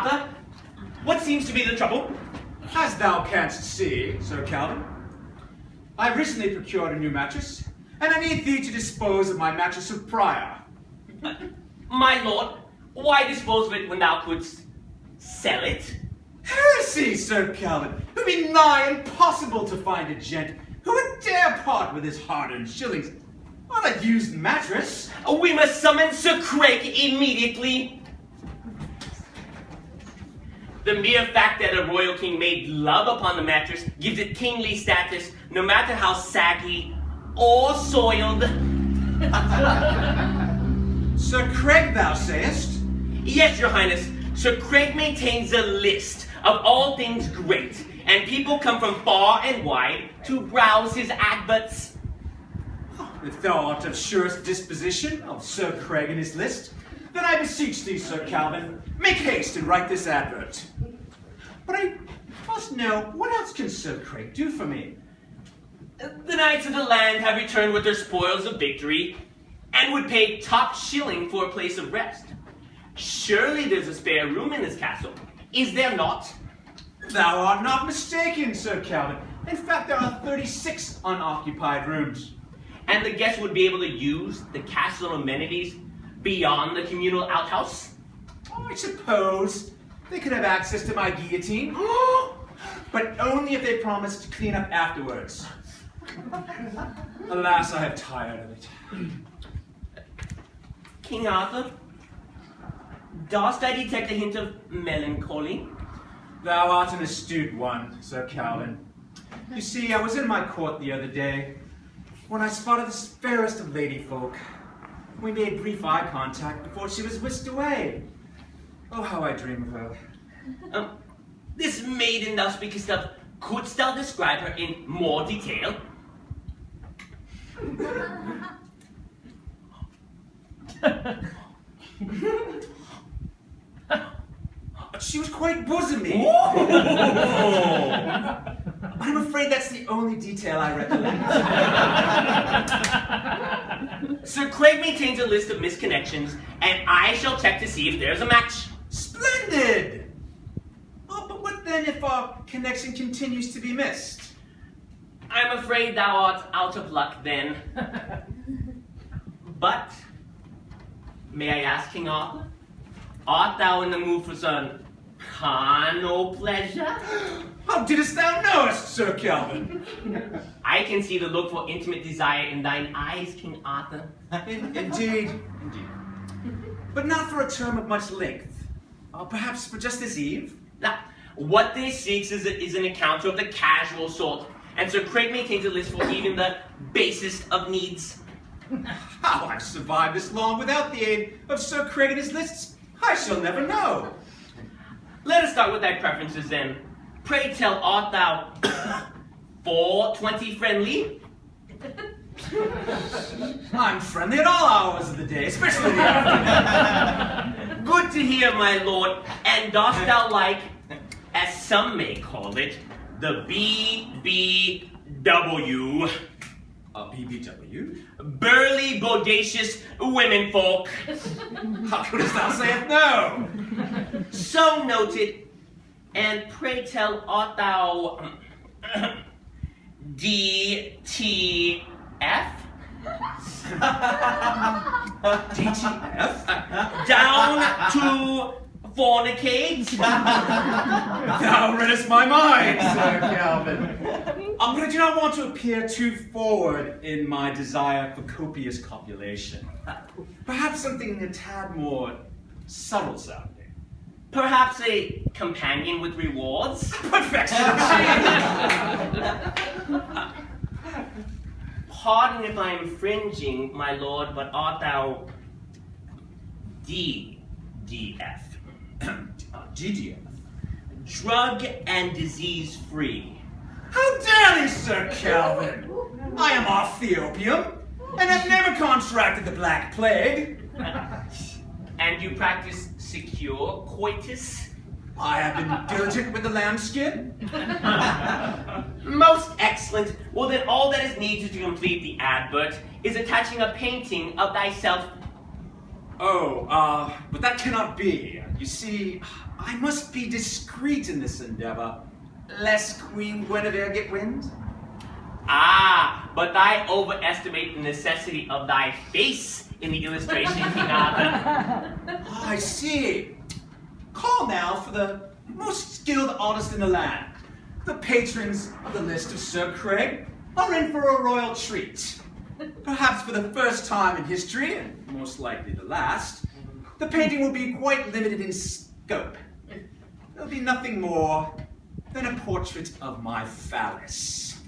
Arthur, what seems to be the trouble? As thou canst see, Sir Calvin, I recently procured a new mattress, and I need thee to dispose of my mattress of prior. My lord, why dispose of it when thou couldst sell it? Heresy, Sir Calvin! It would be nigh impossible to find a gent who would dare part with his hard-earned shillings on a used mattress. We must summon Sir Craig immediately. The mere fact that a royal king made love upon the mattress gives it kingly status, no matter how saggy or soiled. Sir Craig, thou sayest? Yes, your highness. Sir Craig maintains a list of all things great, and people come from far and wide to browse his adverts. If thou art of surest disposition of Sir Craig and his list, then I beseech thee, Sir Calvin, make haste and write this advert. But I must know, what else can Sir Craig do for me? The knights of the land have returned with their spoils of victory, and would pay top shilling for a place of rest. Surely there's a spare room in this castle, is there not? Thou art not mistaken, Sir Calvin. In fact, there are 36 unoccupied rooms. And the guests would be able to use the castle amenities beyond the communal outhouse? Oh, I suppose they could have access to my guillotine, but only if they promised to clean up afterwards. Alas, I have tired of it. King Arthur, dost I detect a hint of melancholy? Thou art an astute one, Sir Calvin. You see, I was in my court the other day when I spotted the fairest of lady folk. We made brief eye contact before she was whisked away. Oh, how I dream of her. This maiden thou speakest of, couldst thou describe her in more detail? She was quite bosomy. I'm afraid that's the only detail I recollect. Sir Craig maintains a list of misconnections, and I shall check to see if there's a match. Splendid! Oh, but what then if our connection continues to be missed? I'm afraid thou art out of luck then. But, may I ask, King Arthur, art thou in the mood for some carnal pleasure? How didst thou know us, Sir Calvin? I can see the look for intimate desire in thine eyes, King Arthur. Indeed. But not for a term of much length. Perhaps for just this eve? Now, what this seeks is an encounter of the casual sort, and Sir Craig maintains a list for even the basest of needs. How I've survived this long without the aid of Sir Craig and his lists, I shall never know. Let us start with thy preferences then. Pray tell, art thou 420 friendly? I'm friendly at all hours of the day, especially in the afternoon. Good to hear, my lord. And dost thou like, as some may call it, the BBW? BBW? Burly, bodacious womenfolk. How couldst thou say it no? So noted. And pray tell, art thou DTF? DTF? Down to fornicate? Thou readest my mind, Sir Calvin. But I do not want to appear too forward in my desire for copious copulation. Perhaps something a tad more subtle sounding. Perhaps a companion with rewards? Perfection! Pardon if I am infringing, my lord, but art thou DDF? DDF? Drug and disease free. How dare thee, Sir Calvin? I am off the opium, and have never contracted the Black Plague. And you practice secure coitus? I have been diligent with the lambskin. Most excellent. Well, then all that is needed to complete the advert is attaching a painting of thyself. But that cannot be. You see, I must be discreet in this endeavor, lest Queen Guinevere get wind. Ah, but I overestimate the necessity of thy face in the illustration, King Arthur. I see. Call now for the most skilled artist in the land. The patrons of the list of Sir Craig are in for a royal treat. Perhaps for the first time in history, and most likely the last, the painting will be quite limited in scope. There'll be nothing more than a portrait of my phallus.